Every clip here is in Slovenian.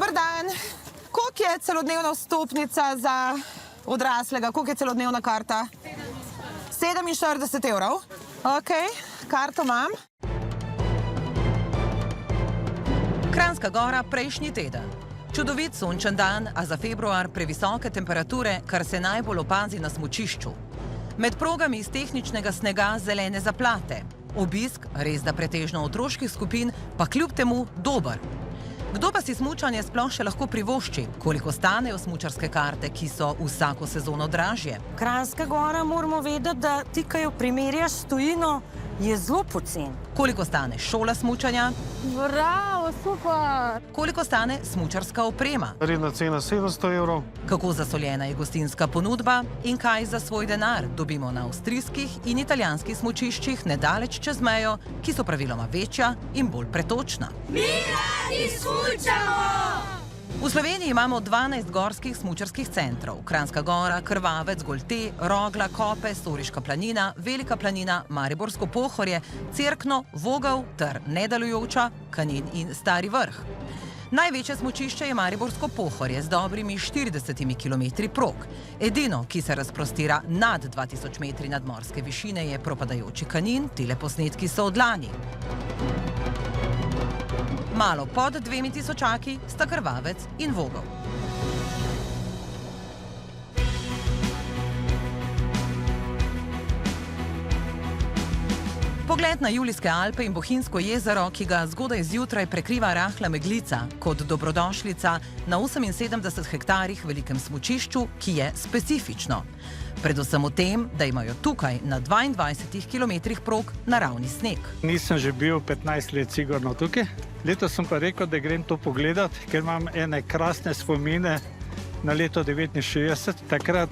Dober dan. Koliko je celodnevna vstopnica za odraslega? Koliko je celodnevna karta? 47 evrov. Ok, karto imam. Kranjska Gora prejšnji teden. Čudovit sončen dan, a za februar previsoke temperature, kar se najbolj opazi na smučišču. Med progami iz tehničnega snega zelene zaplate. Obisk, res da pretežno otroških skupin, pa kljub temu dober. Kdo pa si smučanje sploh še lahko privošči? Koliko stanejo smučarske karte, ki so vsako sezono dražje? Kranjska Gora moramo vedeti, da ti, ki jo primerjaš s tujino, je zelo pocen. Koliko stane šola smučanja? Bravo, super! Koliko stane smučarska oprema? Redna cena 700 evrov. Kako zasoljena je gostinska ponudba in kaj za svoj denar dobimo na avstrijskih in italijanskih smučiščih nedaleč čez mejo, ki so praviloma večja in bolj pretočna. Mi radi smučamo! V Sloveniji imamo 12 gorskih smučarskih centrov. Kranjska Gora, Krvavec, Golte, Rogla, Kope, Storiška planina, Velika planina, Mariborsko Pohorje, Cerkno, Vogel ter Nedelujoča, Kanin in Stari Vrh. Največje smučišče je Mariborsko Pohorje z dobrimi 40 km prog. Edino, ki se razprostira nad 2000 metri nadmorske višine, je propadajoči Kanin, tile posnetki so od lani. Malo pod 2000 sta Krvavec in Vogel. Pogled na Julijske Alpe in Bohinjsko jezero, ki ga zgodaj zjutraj prekriva rahla meglica, kot dobrodošlica na 78 hektarih velikem smučišču, ki je specifično. Predvsem v tem, da imajo tukaj na 22 km prog naravni sneg. Nisem že bil 15 let sigurno tukaj. Letos sem pa rekel, da grem to pogledat, ker imam ene krasne spomine na leto 1969. Takrat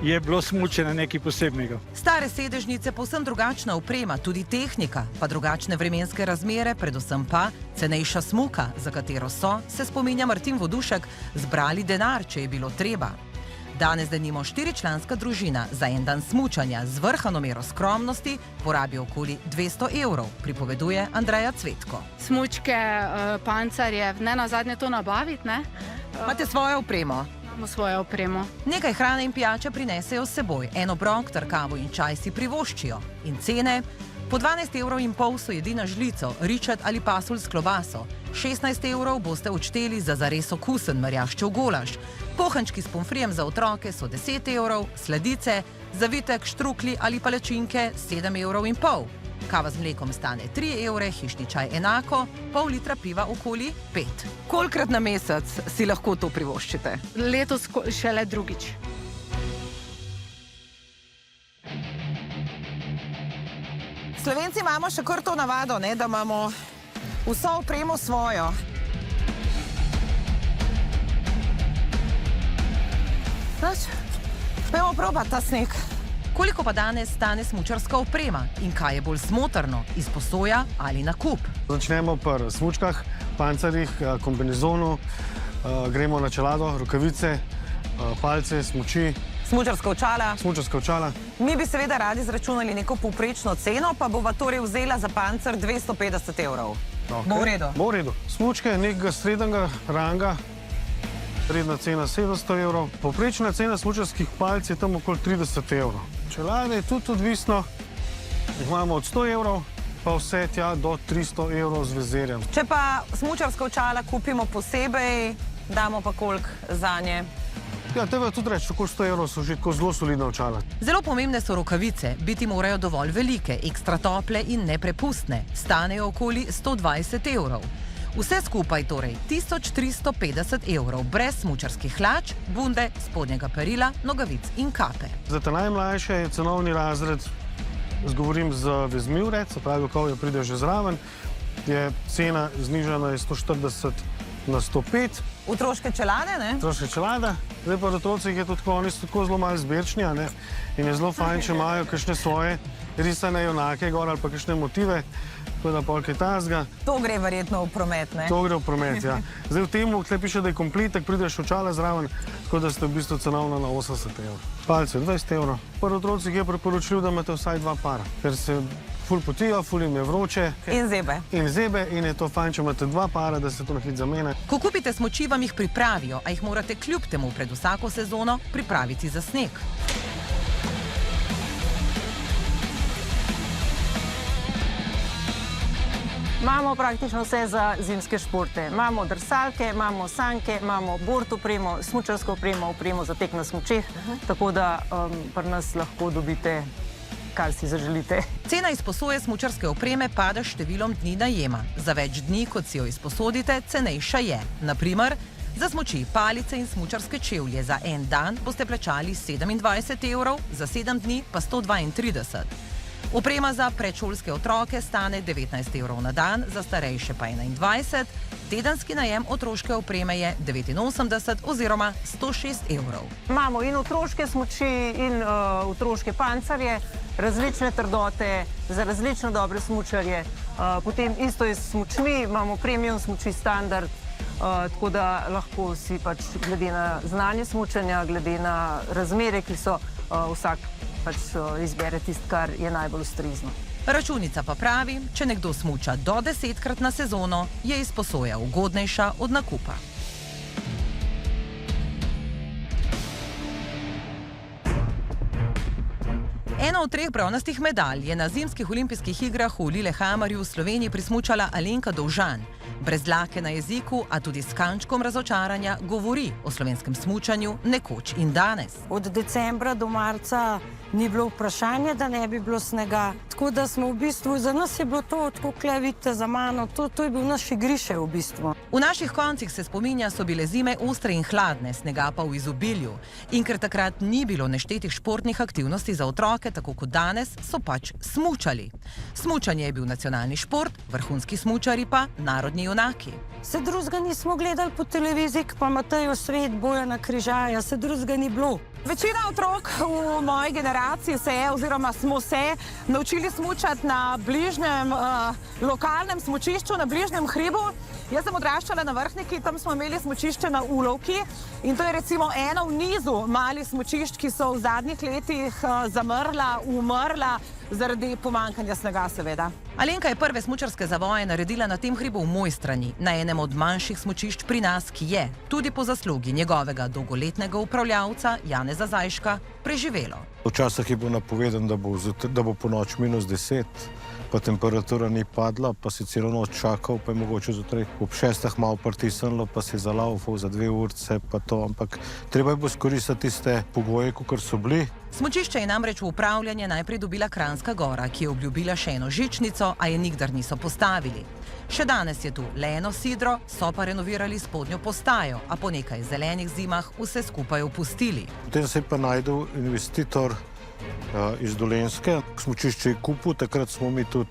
je bilo smučanje nekaj posebnega. Stare sedežnice, povsem drugačna oprema, tudi tehnika, pa drugačne vremenske razmere, predvsem pa cenejša smuka, za katero so, se spominja Martin Vodušek, zbrali denar, če je bilo treba. Danes denimo 4-članska družina za en dan smučanja z vrhano mero skromnosti porabi okoli 200 evrov, pripoveduje Andreja Cvetko. Smučke, pancarje, ne nazadnje to nabaviti, ne? Imate svojo opremo? Imamo svojo opremo. Nekaj hrane in pijače prinesejo s seboj, en obrok ter kavo in čaj si privoščijo. In cene? Po 12,5 evrov so jedi na žlico, ričet ali pasulj s klobaso. 16 evrov boste odšteli za zares okusen merjaščev golaž. Pohančki s pomfrijem za otroke so 10 evrov, sladice, zavitek, štrukli ali palačinke 7,5 evrov. Kava z mlekom stane 3 evre, hišni čaj enako, pol litra piva okoli 5. Kolikrat na mesec si lahko to privoščite? Letos šele drugič. Slovenci imamo še kar to navado, ne, da imamo vso opremo svojo. Znaš, pojmo probati ta sneg. Koliko pa danes stane smučarska oprema in kaj je bolj smotrno, izposoja ali nakup? Začnemo pri smučkah, pancarjih, kombinezonu, gremo na čelado, rokavice, palce, smuči. Smučarska očala. Smučarska očala. Mi bi seveda radi zračunali neko povprečno ceno, pa bova torej vzela za pancer 250 evrov. Bo v redu? Bo v redu. Smučke nekega srednjega ranga, redna cena 700 evrov. Povprečna cena smučarskih palc je tam okoli 30 evrov. Čelade je tudi odvisno, imamo od 100 evrov, pa vse tja do 300 evrov z vezerjem. Če pa smučarska očala kupimo posebej, damo pa koliko zanje? Ja, tebe tudi reči, okoli 100 evrov so že tako zelo solidna očala. Zelo pomembne so rokavice, biti morajo dovolj velike, ekstra tople in neprepustne. Stanejo okoli 120 evrov. Vse skupaj torej 1350 evrov, brez smučarskih hlač, bunde, spodnjega perila, nogavic in kape. Za te najmlajše je cenovni razred, zgovorim z vezmi vred, se pravi, ko jo pride že zraven, je cena znižana iz 140 na 105. Otroške čelade, ne? Otroške čelade. Zdaj pa otrocih je tudi oni so tako zelo malo zbirčni, a ne? In je zelo fajn, če imajo kakšne svoje risane junake gor ali pa kakšne motive, tako da pol kaj tazga. To gre verjetno v promet, ne? To gre v promet, ja. Zdaj v tem, tle piše, da je kompletek, prideš očala zraven, tako da ste v bistvu cenovno na 80 evrov. Palce 20 evrov. Pri otrocih je priporočljiv, da imate vsaj 2 para, ker se ful potijo, ful jim je vroče. In zebe. In zebe in je to fajn, če imate dva para, da se to na hit zamene. Ko kupite smuči, vam jih pripravijo, a jih morate kljub temu pred vsako sezono pripraviti za sneg. Imamo praktično vse za zimske športe. Imamo drsalke, imamo sanke, imamo bord opremo, smučarsko opremo, opremo za tek na smučeh, tako da pri nas lahko dobite, kar si zaželite. Cena izposoje smučarske opreme pada s številom dni najema. Za več dni, kot si jo izposodite, cenejša je. Na primer, za smuči, palice in smučarske čevlje za en dan boste plačali 27 evrov, za 7 dni pa 132. Oprema za predšolske otroke stane 19 evrov na dan, za starejše pa 21. Tedenski najem otroške opreme je 89 oziroma 106 evrov. Imamo in otroške smuči in otroške pancarje, različne trdote, za različno dobre smučarje. Potem isto je s smučmi, imamo premium smuči standard, tako da lahko si pač glede na znanje smučanja, glede na razmere, ki so, vsak pač izbere tisto, kar je najbolj ustrezno. Računica pa pravi, če nekdo smuča do 10-krat na sezono, je izposoja ugodnejša od nakupa. Eno od 3 bronastih medalj je na zimskih olimpijskih igrah v Lillehammerju v Sloveniji prismučala Alenka Dovžan. Brez dlake na jeziku, a tudi s kančkom razočaranja, govori o slovenskem smučanju nekoč in danes. Od decembra do marca ni bilo vprašanje, da ne bi bilo snega. Tako da smo v bistvu, za nas je bilo to, tako kle vidite za mano, to je bil naš igrišče v bistvu. V naših koncih se spominja, so bile zime ostre in hladne, snega pa v izobilju. In ker takrat ni bilo neštetih športnih aktivnosti za otroke, tako kot danes, so pač smučali. Smučanje je bil nacionalni šport, vrhunski smučari pa narodni junaki. Se drugega nismo gledali po televiziji, pa Matejo Svet, Bojana Križaja, se drugega ni bilo. Večina otrok v moji generaciji se je, oziroma smo se naučili smučati na bližnjem lokalnem smučišču, na bližnjem hribu. Jaz sem odraščala na Vrhniki, tam smo imeli smučišče na Ulovki in to je recimo eno v nizu malih smučišč, ki so v zadnjih letih zamrla, umrla zaradi pomanjkanja snega seveda. Alenka je prve smučarske zavoje naredila na tem hribu v Mojstrani, na enem od manjših smučišč pri nas, ki je, tudi po zaslugi njegovega dolgoletnega upravljavca Janeza Zajška, preživelo. Včasih je bilo napovedano, da bo po noč -10, pa temperatura ni padla, pa si celo noč čakal, pa je mogoče zjutraj ob 6 malo pritisnilo, pa si zalaufal za 2 urce, pa to, ampak treba je bo izkoristiti tiste pogoje, kakor so bili. Smučišče je namreč v upravljanje najprej dobila Kranjska Gora, ki je obljubila še eno žičnico, a je nikdar niso postavili. Še danes je tu le eno sidro, so pa renovirali spodnjo postajo, a po nekaj zelenih zimah vse skupaj opustili. Potem se je pa najdel investitor iz Dolenjske. Smučišče je kupil, takrat smo mi tudi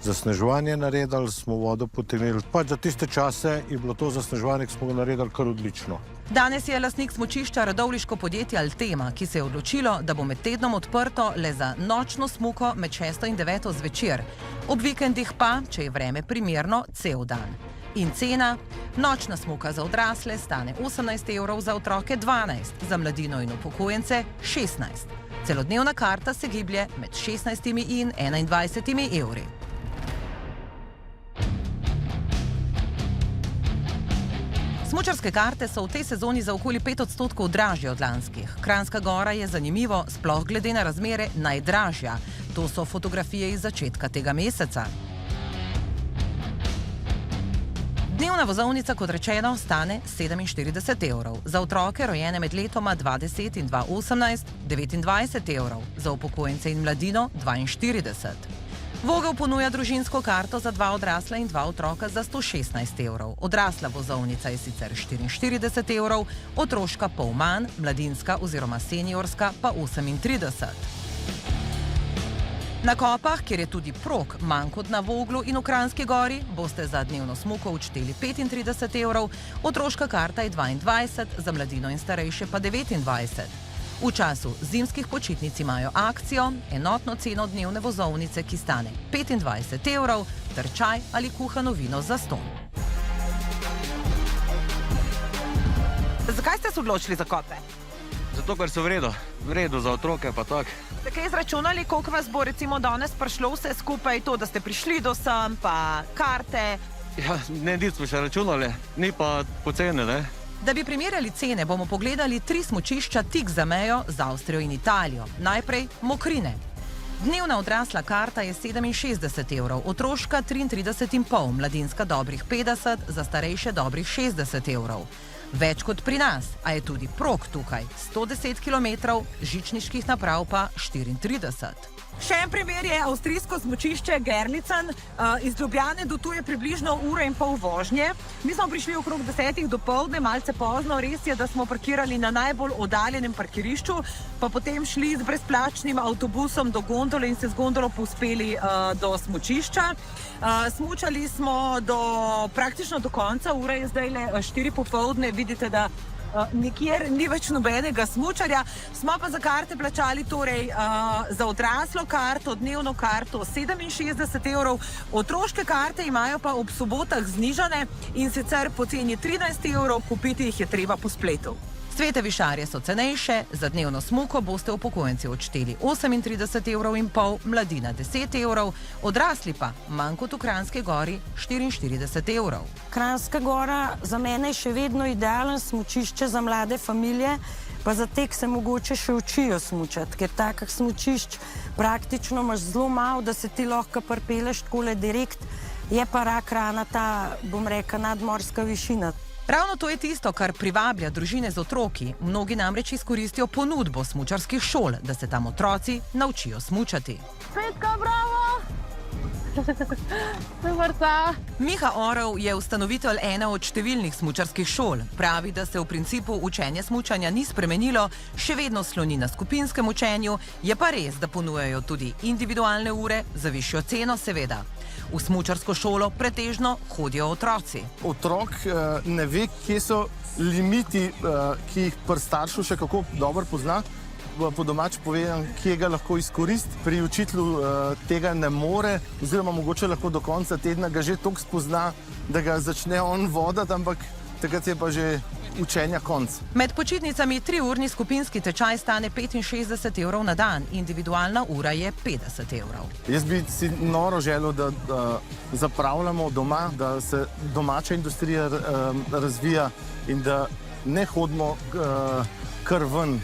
zasneževanje naredili, smo vodo potegnili. Pač za tiste čase je bilo to zasneževanje, ki smo ga naredili kar odlično. Danes je lastnik smučišča radovljiško podjetje Altema, ki se je odločilo, da bo med tednom odprto le za nočno smuko med 6 in 9 zvečer. Ob vikendih pa, če je vreme primerno, cel dan. In cena? Nočna smuka za odrasle stane 18 evrov, za otroke 12, za mladino in upokojence 16. Celodnevna karta se giblje med 16 in 21 evri. Smučarske karte so v tej sezoni za okoli 5% dražje od lanskih. Kranjska Gora je zanimivo, sploh glede na razmere, najdražja. To so fotografije iz začetka tega meseca. Dnevna vozovnica, kot rečeno, stane 47 evrov. Za otroke, rojene med letoma 2010 in 2018, 29 evrov. Za upokojence in mladino 42. Vogel ponuja družinsko karto za 2 odrasla in 2 otroka za 116 evrov. Odrasla vozovnica je sicer 44 evrov, otroška pol manj, mladinska oziroma seniorska pa 38. Na Kopah, kjer je tudi prog manj kot na Voglu in v Kranjski Gori, boste za dnevno smuko odšteli 35 evrov, otroška karta je 22, za mladino in starejše pa 29. V času zimskih počitnic imajo akcijo, enotno ceno dnevne vozovnice, ki stane 25 evrov, ter čaj ali kuhano vino za ston. Zakaj ste se odločili za Kope? Zato, ker so v redu za otroke pa tako. Ste kaj izračunali, koliko vas bo recimo danes prišlo vse skupaj, to, da ste prišli do sem, pa karte? Ja, ne, nismo še računali, ni pa poceni, ne? Da bi primerjali cene, bomo pogledali 3 smučišča tik za mejo z Avstrijo in Italijo. Najprej Mokrine. Dnevna odrasla karta je 67 evrov, otroška 33,5, mladinska dobrih 50, za starejše dobrih 60 evrov. Več kot pri nas, a je tudi prog tukaj, 110 km, žičniških naprav pa 34. Še en primer je avstrijsko smučišče Gerlicen. Iz Ljubljane do tu je približno 1,5 ure vožnje. Mi smo prišli okrog 10 dopoldne, malce pozno. Res je, da smo parkirali na najbolj oddaljenem parkirišču, pa potem šli z brezplačnim avtobusom do gondole in se z gondolo povzpeli do smučišča. Smučali smo praktično do konca, ura je zdaj le 4 popoldne, vidite, da nikjer ni več nobenega smučarja. Smo pa za karte plačali torej za odraslo karto, dnevno karto 67 evrov, otroške karte imajo pa ob sobotah znižane in sicer po ceni 13 evrov, kupiti jih je treba po spletu. Svete višarje so cenejše, za dnevno smuko boste upokojenci odšteli 38,5 evrov, mladina 10 evrov, odrasli pa manj kot v Kranjski Gori 44 evrov. Kranjska Gora za mene je še vedno idealen smučišče za mlade familije, pa za te, ki se mogoče še učijo smučati, ker takih smučišč praktično imaš zelo malo, da se ti lahko pripeleš takole direkt, je pa rak rana ta, bom rekla, nadmorska višina. Ravno to je tisto, kar privablja družine z otroki. Mnogi namreč izkoristijo ponudbo smučarskih šol, da se tam otroci naučijo smučati. Petka, bravo! Vrca. Miha Orel je ustanovitelj ene od številnih smučarskih šol. Pravi, da se v principu učenje smučanja ni spremenilo, še vedno sloni na skupinskem učenju, je pa res, da ponujajo tudi individualne ure za višjo ceno, seveda. V smučarsko šolo pretežno hodijo otroci. Otrok ne ve, kje so limiti, ki jih pri staršu še kako dobro pozna. Po domač povedam, kje ga lahko izkoristi. Pri učitelju tega ne more, oziroma mogoče lahko do konca tedna ga že toliko spozna, da ga začne on voditi, ampak takrat je pa že učenja konc. Med počitnicami 3-urni skupinski tečaj stane 65 evrov na dan, individualna ura je 50 evrov. Jaz bi si noro želel, da zapravljamo doma, da se domača industrija razvija in da ne hodimo kar ven.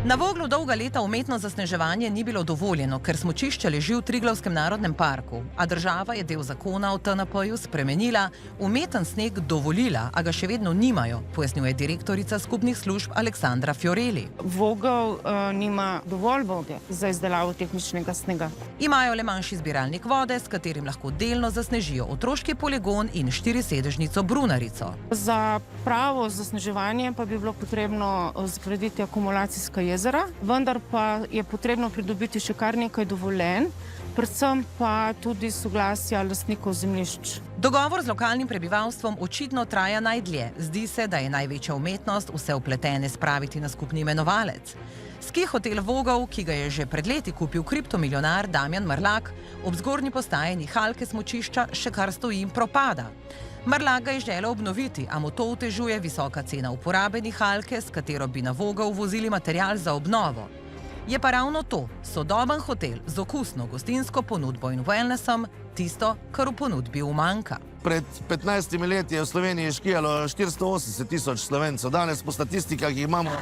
Na Voglu dolga leta umetno zasneževanje ni bilo dovoljeno, ker smučišče leži v Triglavskem narodnem parku, a država je del zakona o TNP-ju spremenila, umeten sneg dovolila, a ga še vedno nimajo, pojasnjuje direktorica skupnih služb Aleksandra Fiorelli. Vogel nima dovolj vode za izdelavo tehničnega snega. Imajo le manjši zbiralnik vode, s katerim lahko delno zasnežijo otroški poligon in 4-sedežnico Brunarico. Za pravo zasneževanje pa bi bilo potrebno zgraditi akumulacijska jezera, vendar pa je potrebno pridobiti še kar nekaj dovoljenj, predvsem pa tudi soglasja lastnikov zemljišč. Dogovor z lokalnim prebivalstvom očitno traja najdlje. Zdi se, da je največja umetnost vse vpletene spraviti na skupni imenovalec. Ski hotel Vogel, ki ga je že pred leti kupil kriptomilionar Damjan Mrlak, ob zgornji postaji nihalke smučišča še kar stoji in propada. Mrlak ga je želel obnoviti, a mu to otežuje visoka cena uporabe nihalke, s katero bi na Vogel vozili material za obnovo. Je pa ravno to, sodoben hotel z okusno gostinsko ponudbo in wellnessom, tisto, kar v ponudbi umanjka. Pred 15 leti je v Sloveniji škijalo 480 tisoč Slovencev, danes po statistikah jih imamo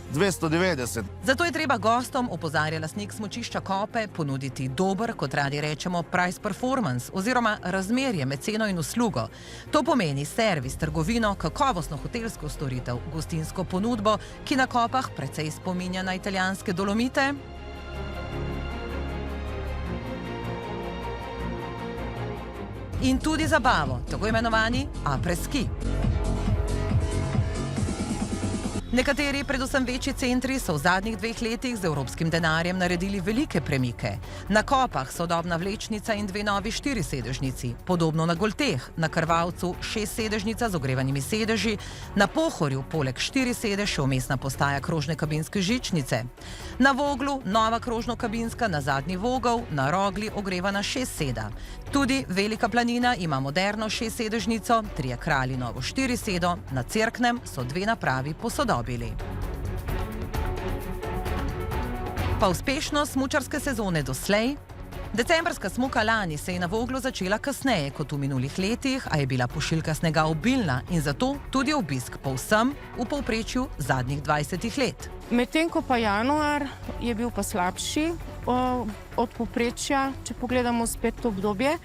290. Zato je treba gostom, opozarja lastnik smučišča Kope, ponuditi dober, kot radi rečemo, price performance oziroma razmerje med ceno in uslugo. To pomeni servis, trgovino, kakovostno hotelsko storitev, gostinsko ponudbo, ki na Kopah precej spominja na italijanske Dolomite. In tudi zabavo, tako imenovani après-ski. Nekateri, predvsem večji centri, so v zadnjih 2 letih z evropskim denarjem naredili velike premike. Na Kopah sodobna vlečnica in 2 novi 4-sedežnici, podobno na Golteh, na Krvavcu 6-sedežnica z ogrevanimi sedeži, na Pohorju poleg 4-sedež še vmesna postaja krožne kabinske žičnice. Na Voglu nova krožno-kabinska, na Zadnji Vogel, na Rogli ogrevana 6-seda. Tudi Velika Planina ima moderno 6-sedežnico, Trije Kralji novo 4-sedo, na Cerknem so 2 napravi posodobili. Pa uspešnost smučarske sezone doslej? Decembrska smuka lani se je na Voglu začela kasneje kot v minulih letih, a je bila pošiljka snega obilna in zato tudi obisk povsem v povprečju zadnjih 20 let. Medtem ko pa januar je bil pa slabši od povprečja, če pogledamo spet to obdobje,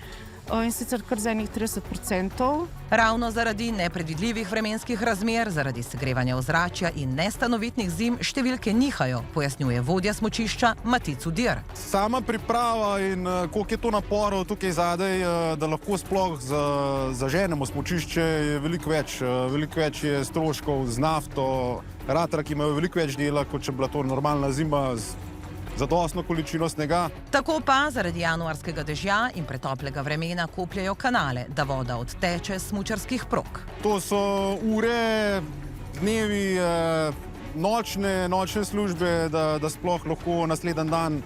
in sicer kar za enih 30%. Ravno zaradi nepredvidljivih vremenskih razmer, zaradi segrevanja ozračja in nestanovitnih zim številke nihajo, pojasnjuje vodja smučišča Matic Udir. Sama priprava in koliko je to naporov tukaj zadaj, da lahko sploh zaženemo smučišče, je veliko več je stroškov z nafto, ratraki imajo veliko več dela, kot če bila to normalna zima z zadostno količino snega. Tako pa zaradi januarskega dežja in pretoplega vremena kopljejo kanale, da voda odteče s smučarskih prog. To so ure, dnevi, nočne službe, da sploh lahko naslednji dan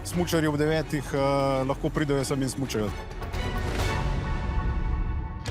smučarji ob 9 lahko pridejo sem in smučajo.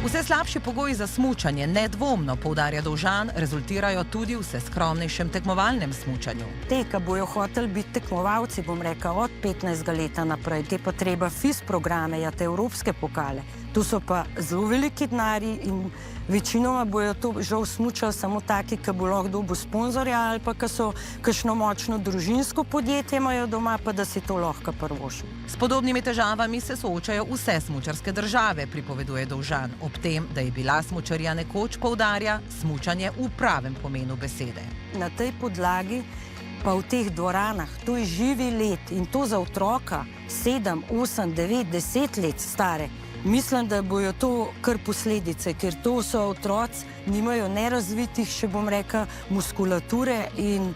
Vse slabši pogoji za smučanje nedvomno, poudarja Dovžan, rezultirajo tudi v vse skromnejšem tekmovalnem smučanju. Te, ki bojo hoteli biti tekmovalci, bom rekel, od 15 leta naprej, te pa treba FIS programe, te evropske pokale. Tu so pa zelo veliki denarji in večinoma bojo to žal smučali samo taki, ki bo lahko dobil sponzorja ali pa ki so kakšno močno družinsko podjetje imajo doma, pa da si to lahko privoščijo. S podobnimi težavami se soočajo vse smučarske države, pripoveduje Dovžan, ob tem, da je bila smučarija nekoč, poudarja, smučanje v pravem pomenu besede. Na tej podlagi pa v teh dvoranah, to je živi let in to za otroka 7, 8, 9, 10 let stare. Mislim, da bojo to kar posledice, ker to so otroci, nimajo nerazvitih, še bom rekel, muskulature in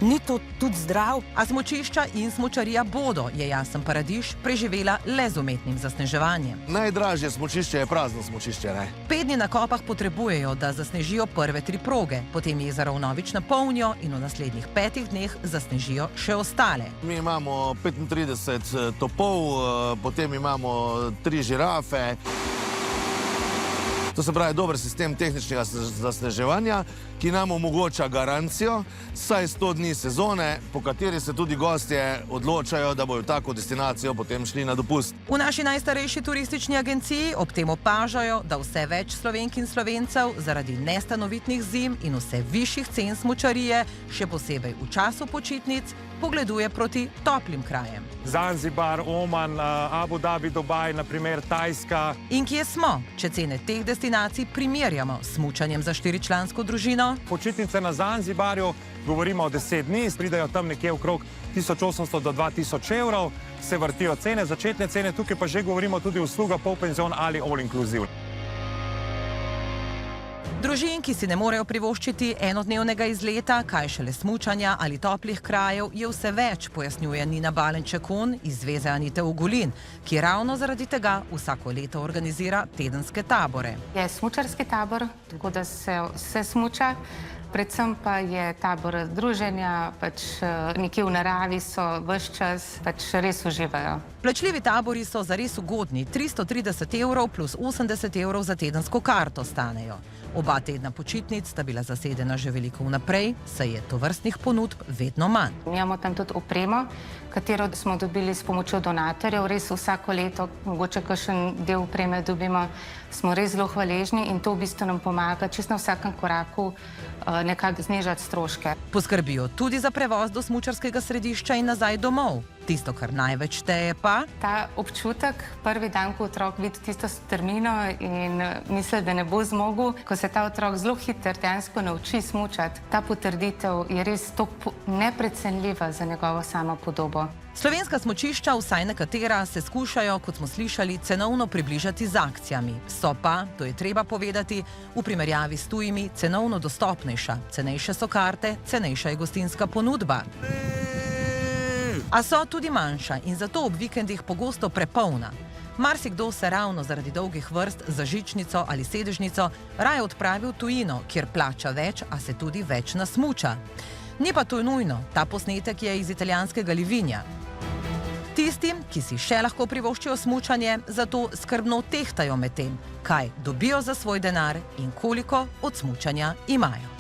ni to tudi zdrav. A smučišča in smučarija bodo, je Jasen Paradiž, preživela le z umetnim zasneževanjem. Najdražje smučišče je prazno smučišče, ne? 5 dni na Kopah potrebujejo, da zasnežijo prve 3 proge, potem jezero vnovič napolnijo in v naslednjih 5 dneh zasnežijo še ostale. Mi imamo 35 topov, potem imamo 3 žirafe. To se pravi dober sistem tehničnega zasneževanja, ki nam omogoča garancijo, saj 100 dni sezone, po kateri se tudi gostje odločajo, da bojo v tako destinacijo potem šli na dopust. V naši najstarejši turistični agenciji ob tem opažajo, da vse več Slovenk in Slovencev zaradi nestanovitnih zim in vse višjih cen smučarije, še posebej v času počitnic, pogleduje proti toplim krajem. Zanzibar, Oman, Abu Dhabi, Dubaj, naprimer Tajska. In kje smo, če cene teh destinacij primerjamo s smučanjem za 4-člansko družino? Počitnice na Zanzibarju, govorimo o 10 dni, pridejo tam nekje okrog 1800 do 2000 evrov, se vrtijo cene, začetne cene, tukaj pa že govorimo tudi usluga polpenzion ali all inclusive. Družin, ki si ne morejo privoščiti enodnevnega izleta, kaj šele smučanja ali toplih krajev, je vse več, pojasnjuje Nina Balenčekon iz Zveze Anite Ogulin, ki ravno zaradi tega vsako leto organizira tedenske tabore. Je smučarski tabor, tako da se vse smuča, predvsem pa je tabor druženja, nekje v naravi so ves čas, res uživajo. Plačljivi tabori so zares ugodni, 330 evrov plus 80 evrov za tedensko karto stanejo. Oba tedna počitnic sta bila zasedena že veliko vnaprej, saj je tovrstnih ponudb vedno manj. Imamo tam tudi opremo, katero smo dobili s pomočjo donatorjev, res vsako leto, mogoče kakšen del opreme dobimo, smo res zelo hvaležni in to v bistvu nam pomaga čisto na vsakem koraku nekako znižati stroške. Poskrbijo tudi za prevoz do smučarskega središča in nazaj domov. Tisto, kar največ šteje pa... Ta občutek, prvi dan, ko otrok vidi tisto strmino in misli, da ne bo zmogel, ko se ta otrok zelo hitro dejansko nauči smučati, ta potrditev je res neprecenljiva za njegovo samopodobo. Slovenska smučišča, vsaj nekatera, se skušajo, kot smo slišali, cenovno približati z akcijami. So pa, to je treba povedati, v primerjavi s tujimi cenovno dostopnejša. Cenejše so karte, cenejša je gostinska ponudba. A so tudi manjša in zato ob vikendih pogosto prepolna. Marsikdo se ravno zaradi dolgih vrst za žičnico ali sedežnico raje odpravi v tujino, kjer plača več, a se tudi več nasmuča. Ni pa to nujno, ta posnetek je iz italijanskega Livinja. Tistim, ki si še lahko privoščijo smučanje, zato skrbno tehtajo med tem, kaj dobijo za svoj denar in koliko od smučanja imajo.